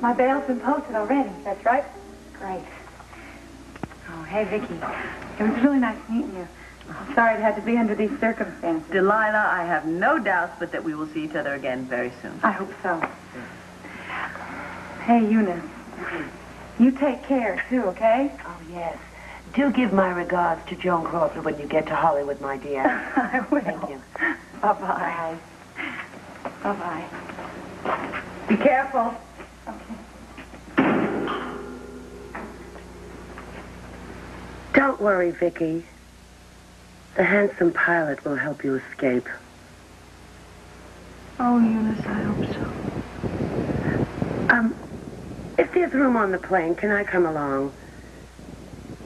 My bail's been posted already. That's right. Great. Oh, hey, Viki. It was really nice meeting you. I'm sorry it had to be under these circumstances. Delilah, I have no doubts but that we will see each other again very soon. I hope so. Hey, Eunice. You take care, too, okay? Oh, yes. Do give my regards to Joan Crawford when you get to Hollywood, my dear. I will. Thank you. Bye-bye. Bye-bye. Be careful. Okay. Don't worry, Viki. The handsome pilot will help you escape. Oh, Eunice, I hope so. If there's room on the plane, can I come along?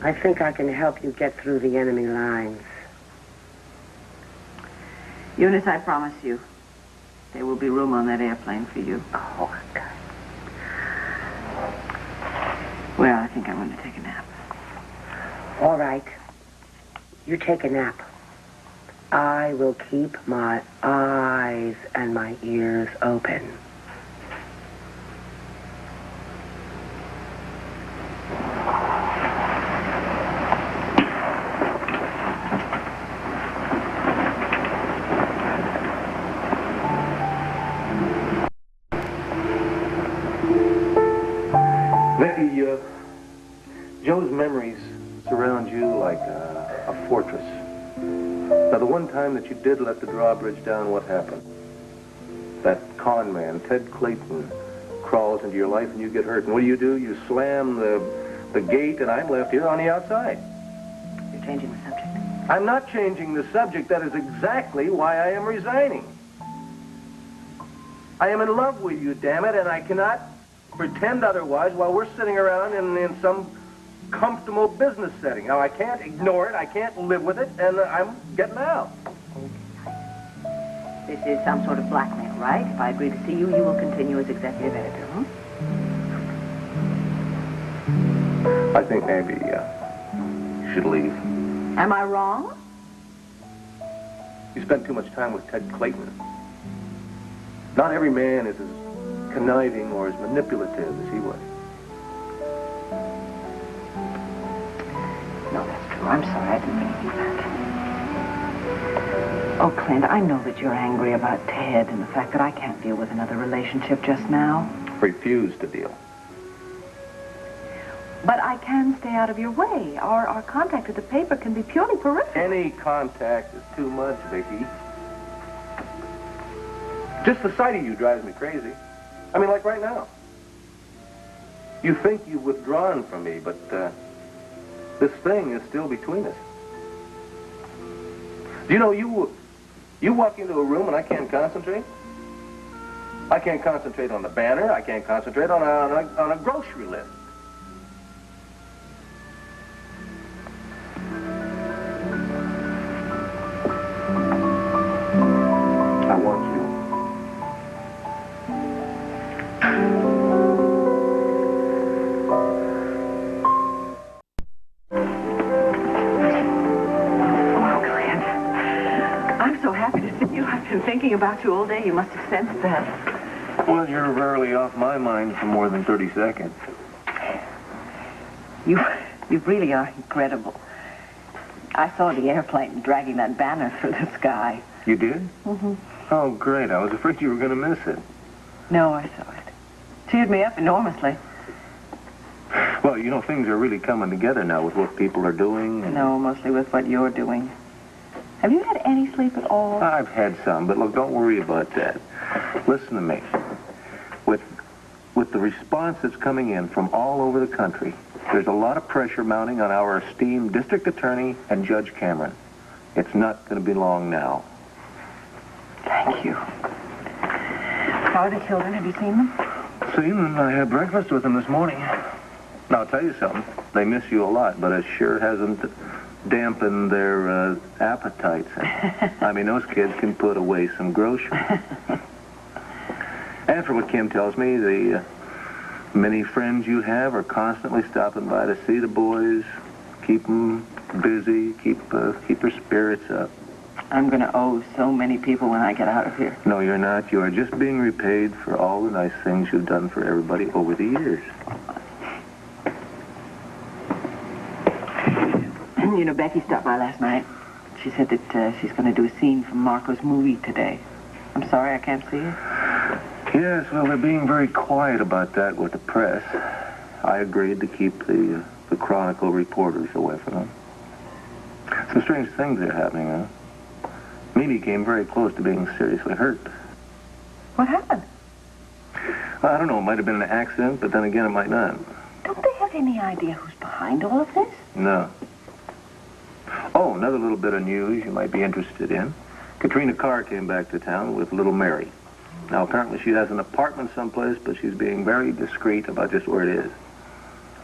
I think I can help you get through the enemy lines. Eunice, I promise you, there will be room on that airplane for you. Oh, God. Well, I think I'm going to take a nap. All right. You take a nap. I will keep my eyes and my ears open. Viki, Joe's memories surround you like a fortress. Now, the one time that you did let the drawbridge down, what happened? That con man, Ted Clayton, crawls into your life and you get hurt. And what do? You slam the gate and I'm left here on the outside. You're changing the subject. I'm not changing the subject. That is exactly why I am resigning. I am in love with you, damn it, and I cannot pretend otherwise while we're sitting around in some comfortable business setting. Now, I can't ignore it, I can't live with it, and I'm getting out. This is some sort of blackmail, right? If I agree to see you, you will continue as executive editor, huh? I think maybe you should leave. Am I wrong? You spent too much time with Ted Clayton. Not every man is as conniving or as manipulative as he was. No, that's true. I'm sorry. I didn't mean to do that. Oh, Clint, I know that you're angry about Ted and the fact that I can't deal with another relationship just now. Refuse to deal. But I can stay out of your way. Our contact at the paper can be purely peripheral. Any contact is too much, Viki. Just the sight of you drives me crazy. I mean, like right now. You think you've withdrawn from me, but this thing is still between us. Do you know, you walk into a room and I can't concentrate? I can't concentrate on the banner. I can't concentrate on a grocery list. I want you. I've been thinking about you all day. You must have sensed that. Well, you're rarely off my mind for more than 30 seconds. You really are incredible. I saw the airplane dragging that banner through the sky. You did? Mm-hmm. Oh, great. I was afraid you were going to miss it. No, I saw it. Cheered me up enormously. Well, you know, things are really coming together now with what people are doing. And... No, mostly with what you're doing. Have you had any sleep at all? I've had some, but look, don't worry about that. Listen to me. With the response that's coming in from all over the country, there's a lot of pressure mounting on our esteemed district attorney and Judge Cameron. It's not going to be long now. Thank you. How are the children? Have you seen them? Seen them. I had breakfast with them this morning. Now, I'll tell you something. They miss you a lot, but it sure hasn't dampened their appetites. I mean, those kids can put away some groceries. And from what Kim tells me, the many friends you have are constantly stopping by to see the boys, keep them busy, keep their spirits up. I'm going to owe so many people when I get out of here. No, you're not. You are just being repaid for all the nice things you've done for everybody over the years. You know, Becky stopped by last night. She said that she's going to do a scene from Marco's movie today. I'm sorry I can't see her. Yes, well, they're being very quiet about that with the press. I agreed to keep the Chronicle reporters away from them. Some strange things are happening, huh? Mimi came very close to being seriously hurt. What happened? Well, I don't know. It might have been an accident, but then again, it might not. Don't they have any idea who's behind all of this? No. Oh, another little bit of news you might be interested in. Katrina Carr came back to town with little Mary. Now, apparently she has an apartment someplace, but she's being very discreet about just where it is.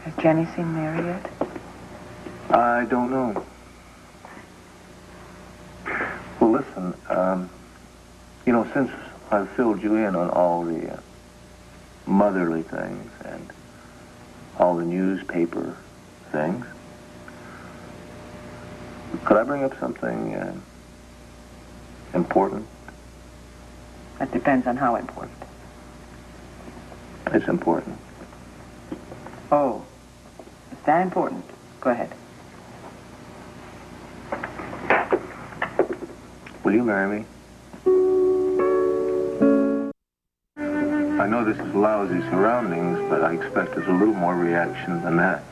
Has Jenny seen Mary yet? I don't know. Well, listen, since I've filled you in on all the motherly things and all the newspaper things, could I bring up something important? That depends on how important. It's important. Oh, it's that important? Go ahead. Will you marry me? I know this is lousy surroundings, but I expected a little more reaction than that.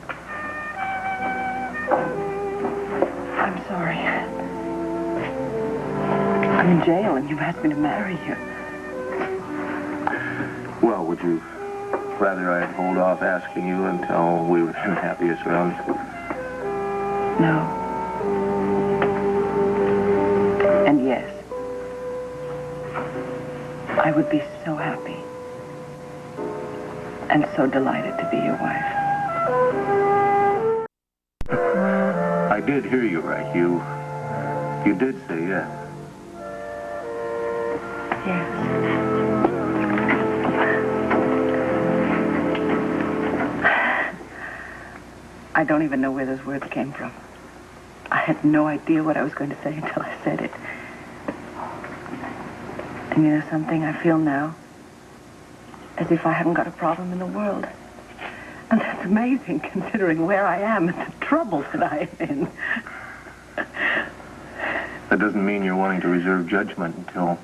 I'm sorry. I'm in jail and you've asked me to marry you. Well, would you rather I'd hold off asking you until we were in happier surroundings? No. And yes, I would be so happy and so delighted to be your wife. I did hear you right. You did say yes. Yes. I don't even know where those words came from. I had no idea what I was going to say until I said it. And you know something? I feel now as if I haven't got a problem in the world. And that's amazing considering where I am and the trouble that I am in. That doesn't mean you're wanting to reserve judgment until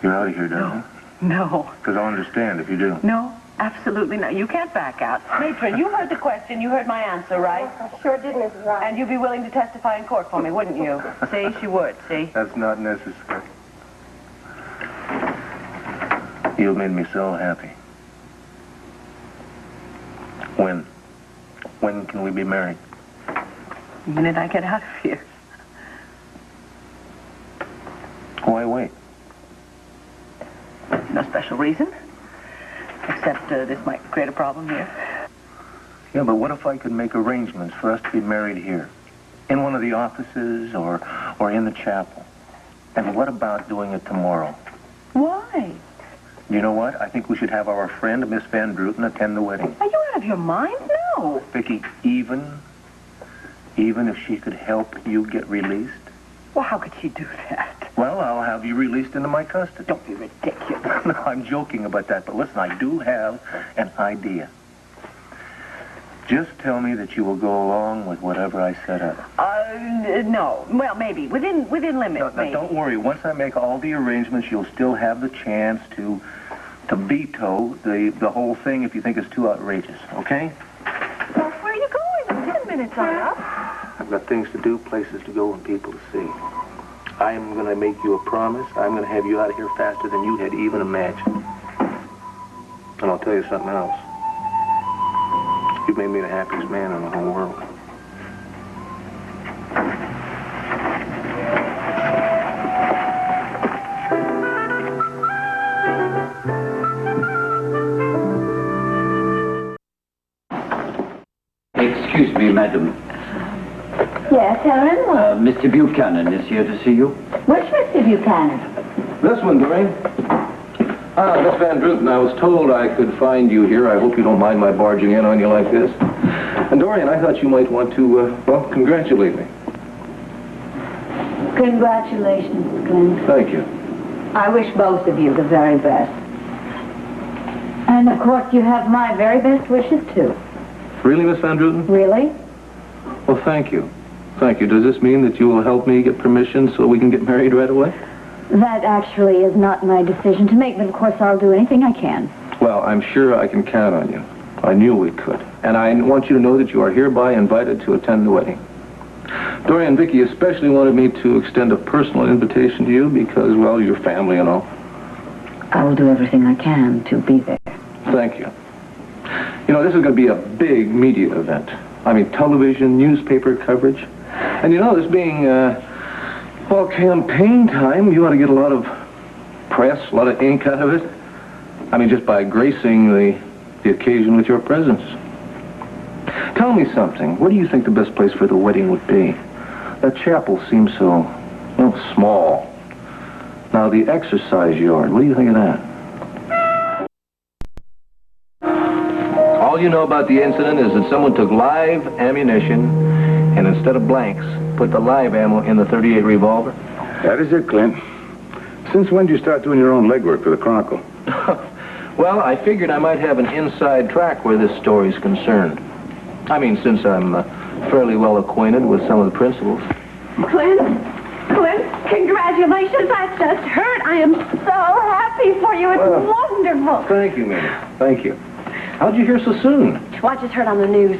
you're out of here, does it? No. Because I'll understand if you do. No, absolutely not. You can't back out. Matron, you heard the question. You heard my answer, right? I sure did, Mrs. Rice. And you'd be willing to testify in court for me, wouldn't you? See, she would, see? That's not necessary. You made me so happy. When can we be married? The minute I get out of here. Why wait? No special reason. Except this might create a problem here. Yeah, but what if I could make arrangements for us to be married here? In one of the offices or in the chapel? And what about doing it tomorrow? Why? You know what? I think we should have our friend, Miss Van Druten, attend the wedding. Are you out of your mind? No. Viki, even if she could help you get released? Well, how could she do that? Well, I'll have you released into my custody. Don't be ridiculous. No, I'm joking about that, but listen, I do have an idea. Just tell me that you will go along with whatever I set up. No. Well, maybe. Within limits, No, maybe. don't worry. Once I make all the arrangements, you'll still have the chance to veto the whole thing if you think it's too outrageous, okay? Well, where are you going? 10 minutes are up. I've got things to do, places to go, and people to see. I am going to make you a promise. I'm going to have you out of here faster than you had even imagined. And I'll tell you something else. You've made me the happiest man in the whole world. Excuse me, madam. Yes, Helen? Mr. Buchanan is here to see you. Which Mr. Buchanan? This one, Doreen. Miss Van Druten, I was told I could find you here. I hope you don't mind my barging in on you like this. And Dorian, I thought you might want to, congratulate me. Congratulations, Clint. Thank you. I wish both of you the very best. And, of course, you have my very best wishes, too. Really, Miss Van Druten? Really? Well, thank you. Thank you. Does this mean that you will help me get permission so we can get married right away? That actually is not my decision to make, but, of course, I'll do anything I can. Well, I'm sure I can count on you. I knew we could. And I want you to know that you are hereby invited to attend the wedding. Dory and Viki especially wanted me to extend a personal invitation to you because, well, your family and all. I will do everything I can to be there. Thank you. You know, this is going to be a big media event. I mean, television, newspaper coverage. And you know, this being, well, campaign time, you ought to get a lot of press, a lot of ink out of it. I mean, just by gracing the occasion with your presence. Tell me something. Where do you think the best place for the wedding would be? That chapel seems so, well, small. Now, the exercise yard, what do you think of that? All you know about the incident is that someone took live ammunition and instead of blanks, put the live ammo in the .38 revolver. That is it, Clint. Since when did you start doing your own legwork for the Chronicle? Well, I figured I might have an inside track where this story's concerned. I mean, since I'm fairly well acquainted with some of the principals. Clint, congratulations. I just heard. I am so happy for you. It's wonderful. Thank you, Minnie. Thank you. How'd you hear so soon? Well, I just heard on the news.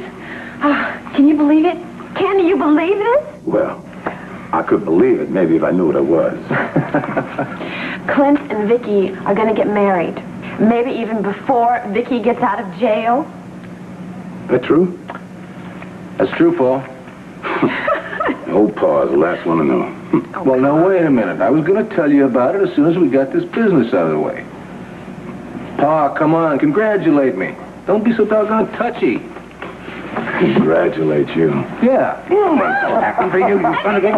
Oh, can you believe it? Can you believe it? Well, I could believe it, maybe if I knew what it was. Clint and Viki are going to get married. Maybe even before Viki gets out of jail. That true? That's true, Paul. Old Pa's the last one to know. Well, now, wait a minute. I was going to tell you about it as soon as we got this business out of the way. Pa, come on, congratulate me. Don't be so doggone touchy. Congratulate you. Yeah. What happened for you, you son of a...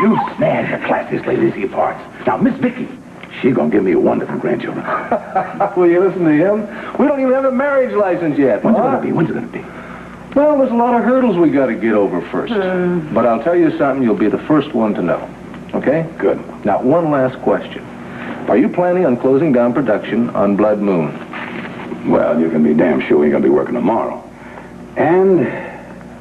You snared your classiest lady to your parts. Now, Miss Viki, she's gonna give me wonderful grandchildren. Will you listen to him? We don't even have a marriage license yet. When's it gonna be? When's it gonna be? Well, there's a lot of hurdles we got to get over first. But I'll tell you something, you'll be the first one to know. Okay? Good. Now, one last question. Are you planning on closing down production on Blood Moon? Well, you can be damn sure we ain't gonna be working tomorrow. And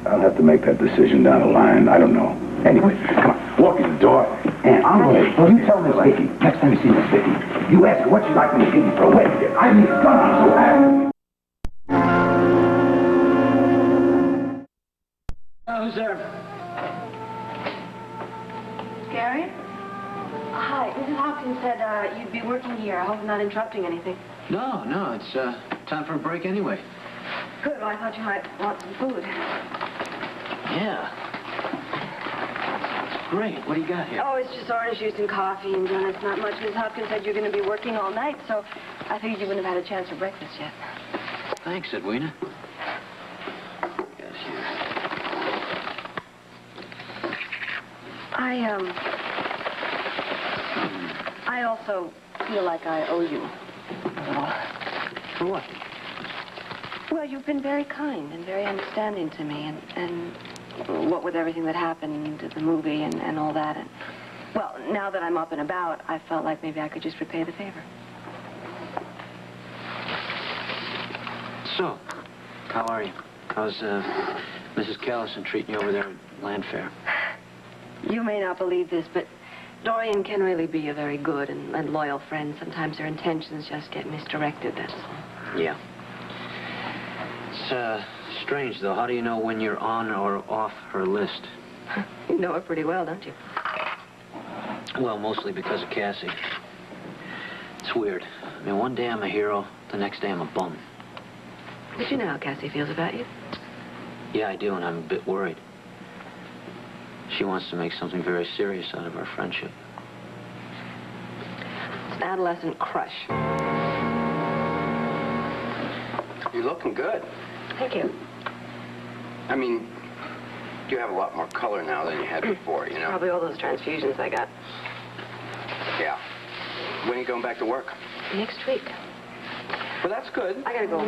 I'll have to make that decision down the line. I don't know. Anyway, come on, walk in the door. And I'm going to... You tell Miss Viki, next time you see Miss Viki, you ask her what she'd like me to give you for a wedding gift. I mean, come on, so happy. Who's there? Gary? Hi, Mrs. Hopkins said you'd be working here. I hope I'm not interrupting anything. No, it's time for a break anyway. Good. Well, I thought you might want some food. Yeah. It's great. What do you got here? Oh, it's just orange juice and coffee and donuts. Not much. Mrs. Hopkins said you're going to be working all night, so I figured you wouldn't have had a chance for breakfast yet. Thanks, Edwina. Yes, I also feel like I owe you a little. For what? Well, you've been very kind and very understanding to me, and what with everything that happened at the movie and all that. And, well, now that I'm up and about, I felt like maybe I could just repay the favor. So, how are you? How's Mrs. Callison treating you over there at Land Fair? You may not believe this, but Dorian can really be a very good and loyal friend. Sometimes her intentions just get misdirected, that's all. Yeah. It's strange, though. How do you know when you're on or off her list? You know her pretty well, don't you? Well, mostly because of Cassie. It's weird. I mean, one day I'm a hero, the next day I'm a bum. But you know how Cassie feels about you. Yeah, I do, and I'm a bit worried. She wants to make something very serious out of our friendship. It's an adolescent crush. You're looking good. Thank you. I mean, you have a lot more color now than you had before, you know? Probably all those transfusions I got. Yeah. When are you going back to work? Next week. Well, that's good. I gotta go.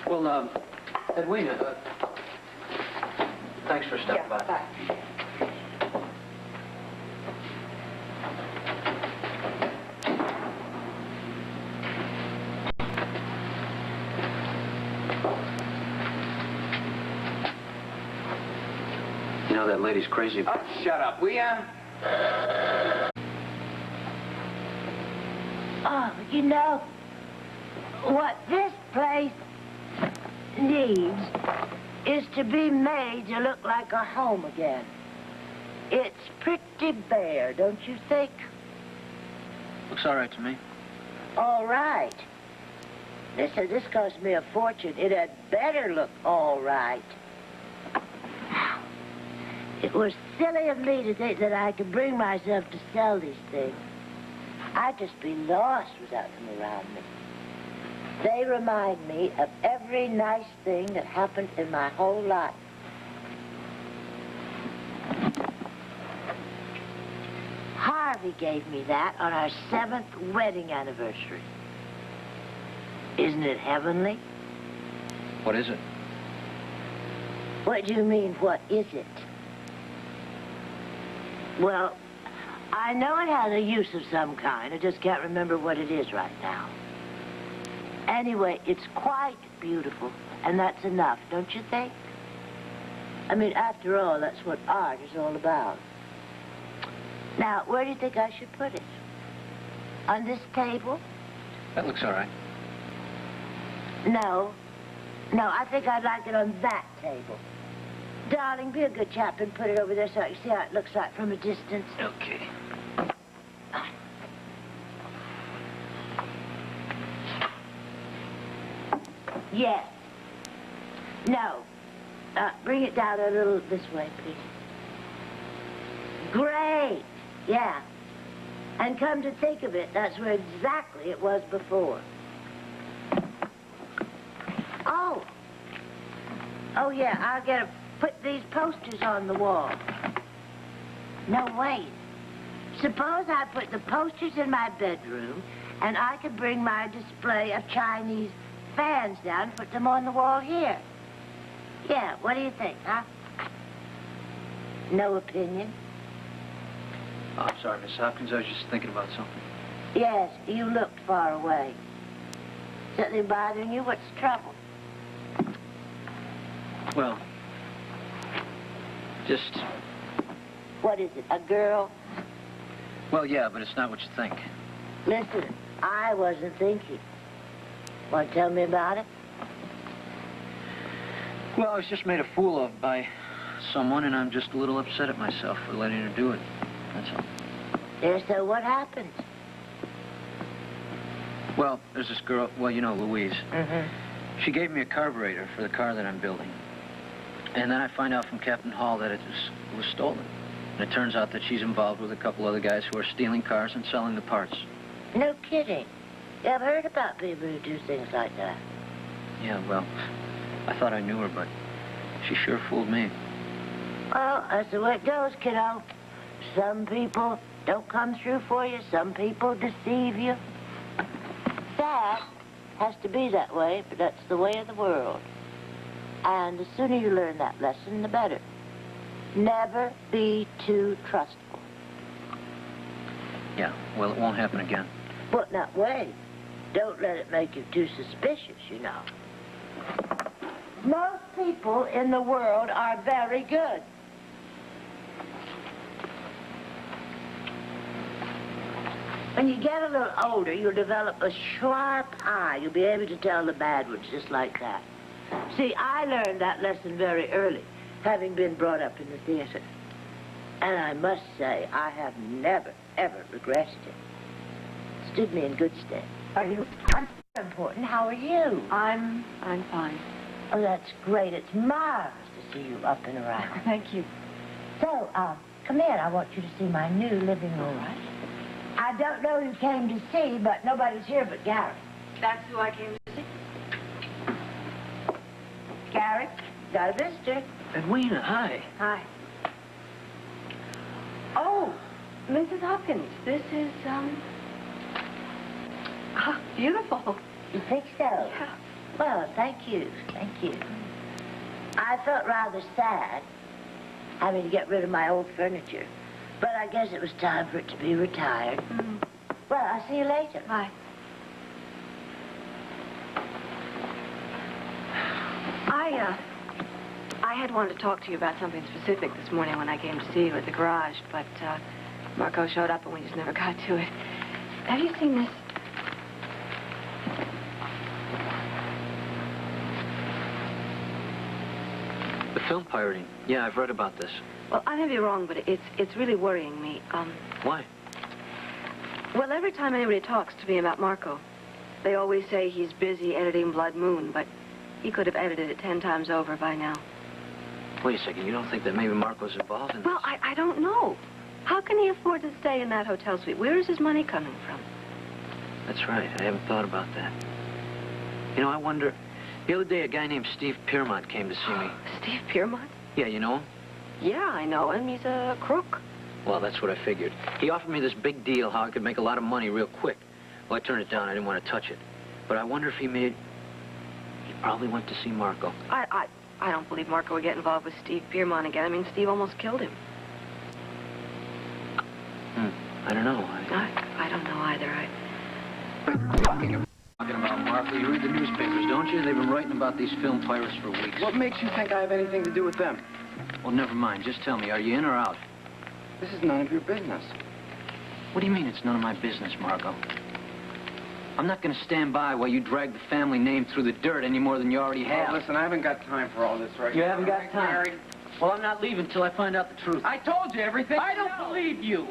Well, Edwina, thanks for stopping by. Bye. You know that lady's crazy. Oh, shut up, will ya? Oh, you know, what this place needs is to be made to look like a home again. It's pretty bare, don't you think? Looks all right to me. All right. Listen, this cost me a fortune. It had better look all right. It was silly of me to think that I could bring myself to sell these things. I'd just be lost without them around me. They remind me of every nice thing that happened in my whole life. Harvey gave me that on our 7th wedding anniversary. Isn't it heavenly? What is it? What do you mean, what is it? Well, I know it has a use of some kind. I just can't remember what it is right now. Anyway, it's quite beautiful, and that's enough, don't you think? I mean, after all, that's what art is all about. Now, where do you think I should put it? On this table? That looks all right. No. No, I think I'd like it on that table. Darling, be a good chap and put it over there so I can see how it looks like from a distance. Okay. Yes. No. Bring it down a little this way, please. Great. Yeah. And come to think of it, that's where exactly it was before. Oh. Oh, yeah, I'll get a... Put these posters on the wall. No, wait. Suppose I put the posters in my bedroom, and I could bring my display of Chinese fans down and put them on the wall here. Yeah, what do you think, huh? No opinion? Oh, I'm sorry, Miss Hopkins. I was just thinking about something. Yes, you looked far away. Something bothering you? What's the trouble? Well, just... What is it, a girl? Well, yeah, but it's not what you think. Listen, I wasn't thinking. Want to tell me about it? Well, I was just made a fool of by someone, and I'm just a little upset at myself for letting her do it. That's all. There, so what happened? Well, there's this girl, well, you know, Louise. Mm-hmm. She gave me a carburetor for the car that I'm building. And then I find out from Captain Hall that it was stolen. And it turns out that she's involved with a couple other guys who are stealing cars and selling the parts. No kidding. Yeah, I've heard about people who do things like that. Yeah, well, I thought I knew her, but she sure fooled me. Well, that's the way it goes, kiddo. Some people don't come through for you. Some people deceive you. Sad has to be that way, but that's the way of the world. And the sooner you learn that lesson, the better. Never be too trustful. Yeah, well, it won't happen again. But not wait. Don't let it make you too suspicious, you know. Most people in the world are very good. When you get a little older, you'll develop a sharp eye. You'll be able to tell the bad ones just like that. See, I learned that lesson very early, having been brought up in the theater. And I must say, I have never, ever regretted it. Stood me in good stead. Are you? I'm important. How are you? I'm fine. Oh, that's great. It's marvelous to see you up and around. Thank you. So, come in. I want you to see my new living room. All right. I don't know who you came to see, but nobody's here but Gary. That's who I came to see. Gary, got a visitor. Edwina, hi. Hi. Oh, Mrs. Hopkins, this is, beautiful. You think so? Yeah. Well, thank you. Thank you. I felt rather sad having to get rid of my old furniture, but I guess it was time for it to be retired. Mm. Well, I'll see you later. Bye. I I had wanted to talk to you about something specific this morning when I came to see you at the garage, but Marco showed up and we just never got to it. Have you seen this? The film pirating. Yeah, I've read about this. Well, I may be wrong, but it's really worrying me. Why? Well, every time anybody talks to me about Marco, they always say he's busy editing Blood Moon, but he could have edited it 10 times over by now. Wait a second, you don't think that maybe Marco's involved in this? Well, I don't know. How can he afford to stay in that hotel suite? Where is his money coming from? That's right, I haven't thought about that. You know, I wonder... The other day, a guy named Steve Piermont came to see me. Steve Piermont? Yeah, you know him? Yeah, I know him. He's a crook. Well, that's what I figured. He offered me this big deal, how I could make a lot of money real quick. Well, I turned it down. I didn't want to touch it. But I wonder if he probably went to see Marco. I don't believe Marco would get involved with Steve Piermont again. I mean, Steve almost killed him. I don't know. I don't know either. Talking about Marco, you read the newspapers, don't you? They've been writing about these film pirates for weeks. What makes you think I have anything to do with them? Well, never mind. Just tell me, are you in or out? This is none of your business. What do you mean it's none of my business, Marco? I'm not going to stand by while you drag the family name through the dirt any more than you already have. Oh, listen, I haven't got time for all this right now. You haven't got time? Well, I'm not leaving until I find out the truth. I told you everything. I don't believe you.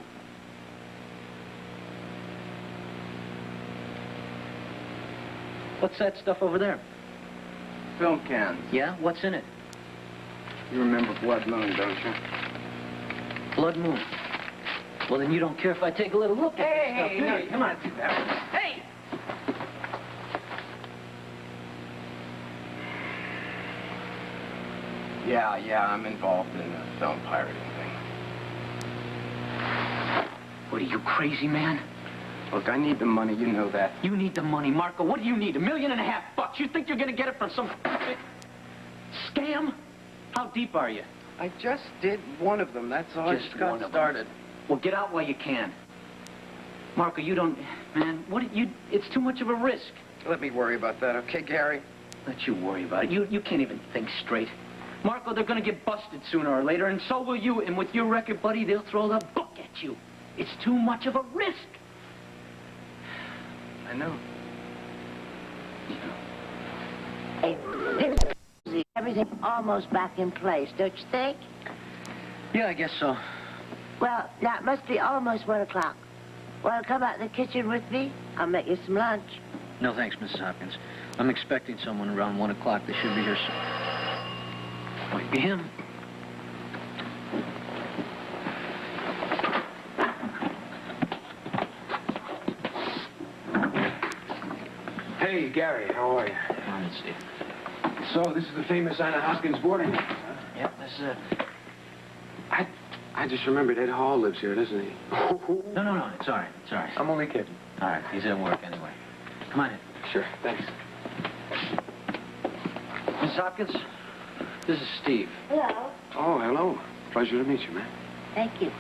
What's that stuff over there? Film cans. Yeah? What's in it? You remember Blood Moon, don't you? Blood Moon. Well, then you don't care if I take a little look at this stuff, do you? no, come on. Hey! Yeah, I'm involved in the film pirating thing. What, are you crazy, man? Look, I need the money, you know that. You need the money, Marco. What do you need? $1.5 million? You think you're gonna get it from some scam? How deep are you? I just did one of them, that's all. Just I just got one of started. them. Well, get out while you can. Marco, you don't... Man, it's too much of a risk. Let me worry about that, okay, Gary? Let you worry about it. You can't even think straight. Marco, they're gonna get busted sooner or later, and so will you. And with your record, buddy, they'll throw the book at you. It's too much of a risk. I know. Hey, everything's almost back in place, don't you think? Yeah, I guess so. Well, now it must be almost 1 o'clock. Want to come out in the kitchen with me? I'll make you some lunch. No, thanks, Mrs. Hopkins. I'm expecting someone around 1 o'clock. They should be here soon. Might be him. Hey, Gary, how are you? Come on, Steve. So, this is the famous Anna Hoskins boarding house, huh? Yep, this is it. I just remembered Ed Hall lives here, doesn't he? No, it's all right. It's all right. I'm only kidding. All right, he's at work anyway. Come on in. Sure, thanks. Miss Hopkins, this is Steve. Hello. Oh, hello. Pleasure to meet you, man. Thank you.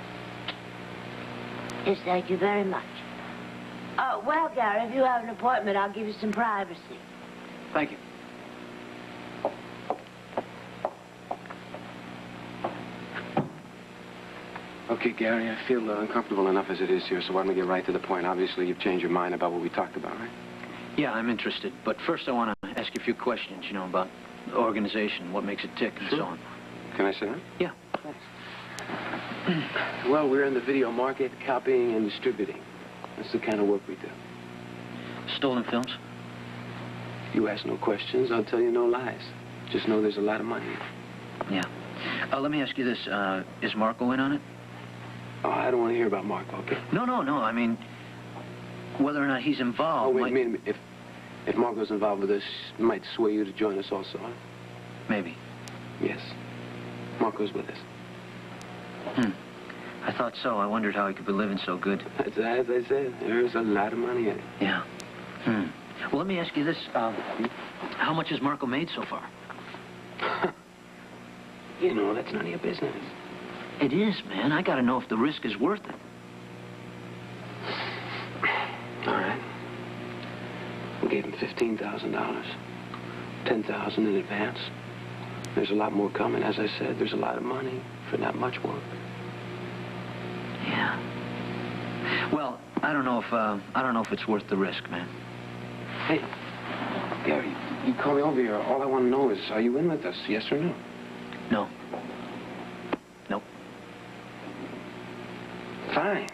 Yes, thank you very much. Oh, well, Gary, if you have an appointment, I'll give you some privacy. Thank you. Okay, Gary, I feel uncomfortable enough as it is here, so why don't we get right to the point? Obviously, you've changed your mind about what we talked about, right? Yeah, I'm interested. But first I want to ask you a few questions, about the organization, what makes it tick, and so on. Can I sit down? Yeah. Well, we're in the video market, copying and distributing. That's the kind of work we do. Stolen films? You ask no questions, I'll tell you no lies. Just know there's a lot of money. Yeah. Let me ask you this. Is Marco in on it? Oh, I don't want to hear about Marco, okay? No. I mean, whether or not he's involved... Oh, wait a minute. If Marco's involved with us, it might sway you to join us also, huh? Maybe. Yes. Marco's with us. I thought so. I wondered how he could be living so good. As I said, there's a lot of money in it. Yeah. Well, let me ask you this. How much has Marco made so far? That's none of your business. It is, man. I gotta know if the risk is worth it. All right. We gave him $15,000. $10,000 in advance. There's a lot more coming. As I said, there's a lot of money for not much work. Yeah. Well, I don't know if it's worth the risk, man. Hey, Gary, you call me over here. All I want to know is, are you in with us, yes or no? No. Nope. Fine.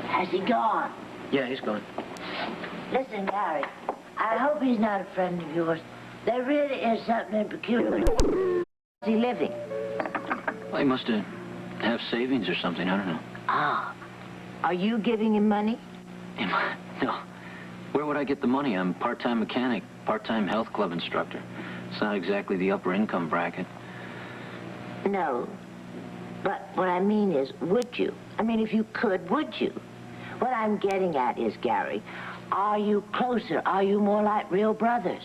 Has he gone? Yeah, he's gone. Listen, Gary, I hope he's not a friend of yours. There really is something peculiar. Is he living? Well, he must have savings or something. I don't know. Ah. Are you giving him money? No. Where would I get the money? I'm a part-time mechanic, part-time health club instructor. It's not exactly the upper income bracket. No. But what I mean is, would you? I mean, if you could, would you? What I'm getting at is, Gary, are you closer? Are you more like real brothers?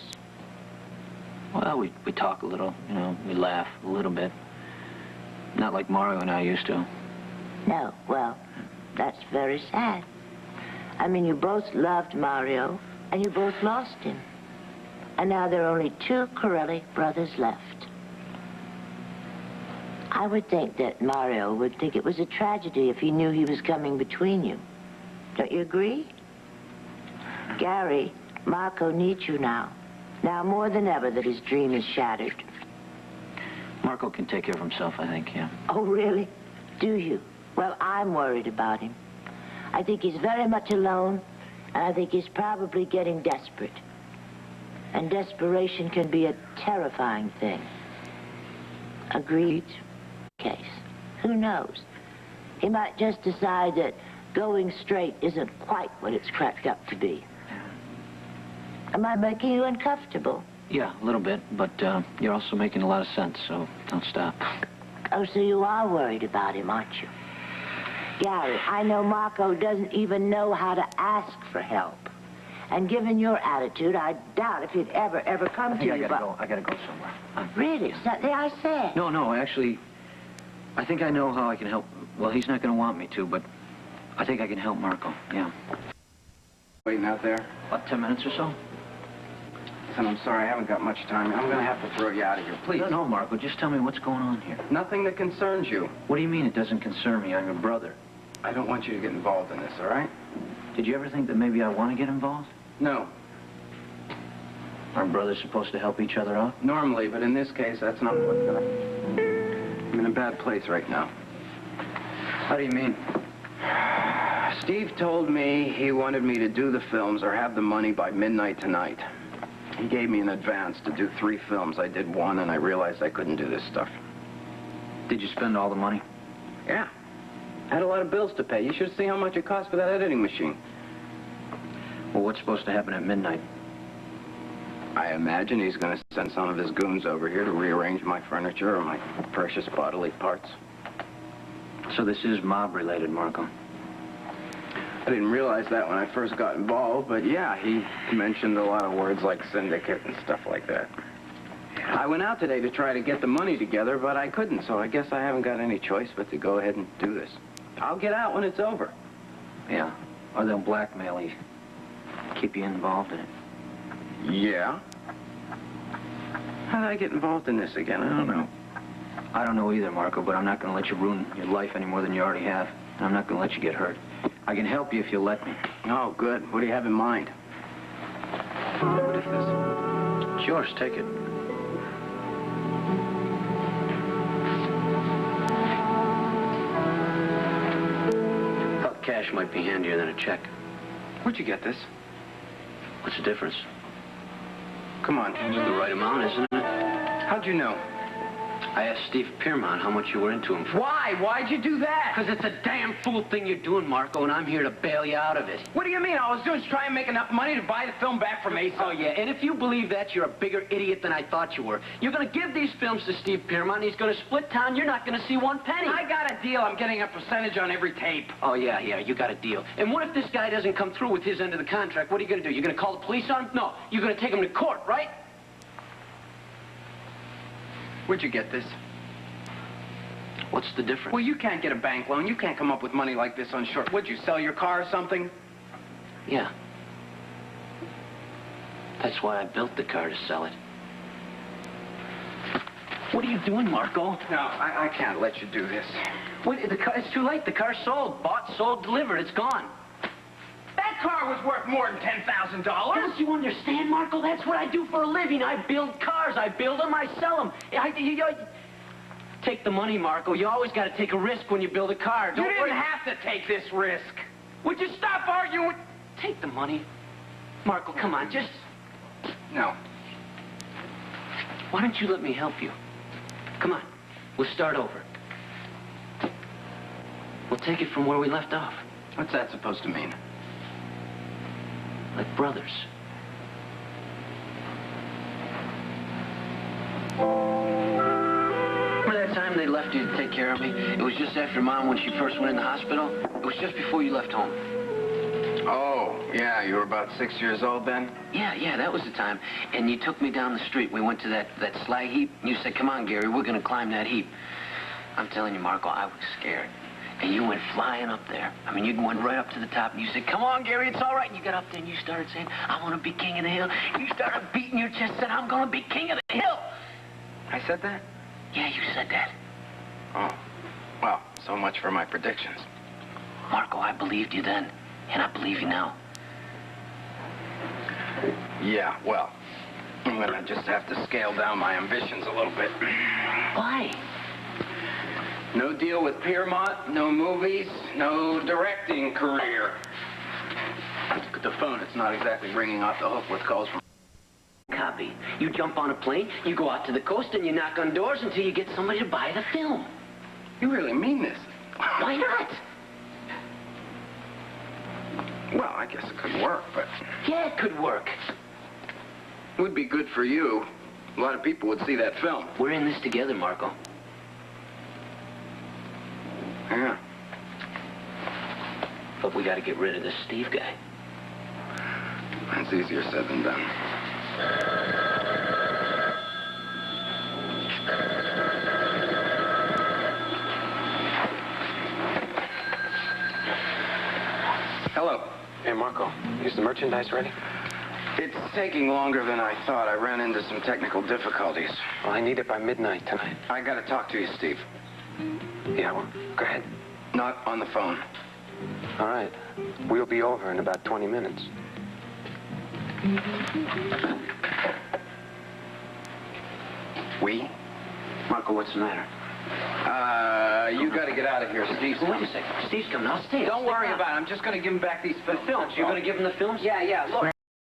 Well, we talk a little, you know, we laugh a little bit. Not like Mario and I used to. No, well, that's very sad. I mean, you both loved Mario, and you both lost him. And now there are only 2 Corelli brothers left. I would think that Mario would think it was a tragedy if he knew he was coming between you. Don't you agree? Gary, Marco needs you now. Now more than ever that his dream is shattered. Marco can take care of himself, I think, yeah. Oh, really? Do you? Well, I'm worried about him. I think he's very much alone, and I think he's probably getting desperate. And desperation can be a terrifying thing. Agreed? Case. Who knows? He might just decide that going straight isn't quite what it's cracked up to be. Am I making you uncomfortable? Yeah, a little bit, but you're also making a lot of sense, so don't stop. Oh, so you are worried about him, aren't you? Gary, I know Marco doesn't even know how to ask for help. And given your attitude, I doubt if he'd ever come to you. I gotta go somewhere. Really? Something I said? No, actually, I think I know how I can help. Well, he's not gonna want me to, but I think I can help Marco, yeah. Waiting out there? About 10 minutes or so? Listen, I'm sorry, I haven't got much time. I'm gonna have to throw you out of here, please. No, Marco, just tell me what's going on here. Nothing that concerns you. What do you mean it doesn't concern me? I'm your brother. I don't want you to get involved in this, all right? Did you ever think that maybe I want to get involved? No. Aren't brothers supposed to help each other out? Normally, but in this case, that's not what's gonna... I'm in a bad place right now. How do you mean? Steve told me he wanted me to do the films or have the money by midnight tonight. He gave me an advance to do 3 films. I did 1, and I realized I couldn't do this stuff. Did you spend all the money? Yeah. I had a lot of bills to pay. You should see how much it cost for that editing machine. Well, what's supposed to happen at midnight? I imagine he's going to send some of his goons over here to rearrange my furniture or my precious bodily parts. So this is mob-related, Marco. I didn't realize that when I first got involved, but yeah, he mentioned a lot of words like syndicate and stuff like that. I went out today to try to get the money together, but I couldn't, so I guess I haven't got any choice but to go ahead and do this. I'll get out when it's over. Yeah, or they'll blackmail you, keep you involved in it. Yeah? How did I get involved in this again? I don't know. I don't know either, Marco, but I'm not going to let you ruin your life any more than you already have. And I'm not going to let you get hurt. I can help you if you'll let me. Oh, good. What do you have in mind? What is this? It's yours. Take it. Thought cash might be handier than a check. Where'd you get this? What's the difference? Come on. It's the right amount, isn't it? How'd you know? I asked Steve Piermont how much you were into him for. Why? Why'd you do that? Because it's a damn fool thing you're doing, Marco, and I'm here to bail you out of it. What do you mean? All I was doing is trying to make enough money to buy the film back from Ace. Oh, yeah, and if you believe that, you're a bigger idiot than I thought you were. You're going to give these films to Steve Piermont, and he's going to split town. You're not going to see one penny. I got a deal. I'm getting a percentage on every tape. Oh, yeah, you got a deal. And what if this guy doesn't come through with his end of the contract? What are you going to do? You're going to call the police on him? No, you're going to take him to court, right? Where'd you get this? What's the difference? Well, you can't get a bank loan. You can't come up with money like this on short. Would you sell your car or something? Yeah. That's why I built the car, to sell it. What are you doing, Marco? No, I can't let you do this. Wait, it's too late. The car's sold. Bought, sold, delivered. It's gone. That car was worth more than $10,000. Don't you understand, Marco? That's what I do for a living. I build cars. I build them. I sell them. Take the money, Marco. You always got to take a risk when you build a car. You didn't have to take this risk. Would you stop arguing? Take the money. Marco, come on, just... No. Why don't you let me help you? Come on. We'll start over. We'll take it from where we left off. What's that supposed to mean? Like brothers. Remember that time they left you to take care of me? It was just after Mom when she first went in the hospital. It was just before you left home. Oh, yeah, you were about 6 years old then? Yeah, that was the time. And you took me down the street. We went to that slag heap. And you said, come on, Gary, we're going to climb that heap. I'm telling you, Marco, I was scared. And you went flying up there. I mean, you went right up to the top, and you said, come on, Gary, it's all right. And you got up there, and you started saying, I want to be king of the hill. You started beating your chest, said, I'm going to be king of the hill. I said that? Yeah, you said that. Oh, well, so much for my predictions. Marco, I believed you then, and I believe you now. Yeah, well, I'm going to just have to scale down my ambitions a little bit. Why? No deal with Piermont, no movies, no directing career. Look at the phone. It's not exactly ringing off the hook with calls from... Copy. You jump on a plane, you go out to the coast, and you knock on doors until you get somebody to buy the film. You really mean this? Why not? Well, I guess it could work, but... Yeah, it could work. It would be good for you. A lot of people would see that film. We're in this together, Marco. Yeah. But we got to get rid of this Steve guy. That's easier said than done. Hello. Hey, Marco, is the merchandise ready? It's taking longer than I thought. I ran into some technical difficulties. Well, I need it by midnight tonight. I got to talk to you, Steve. Yeah, well, go ahead. Not on the phone. All right. We'll be over in about 20 minutes. We? Marco, what's the matter? You got to get out of here. Steve's Wait coming. a second. Steve's coming. I'll stay. Don't worry about it. I'm just going to give him back these films. You're going to give him the films? Yeah, look.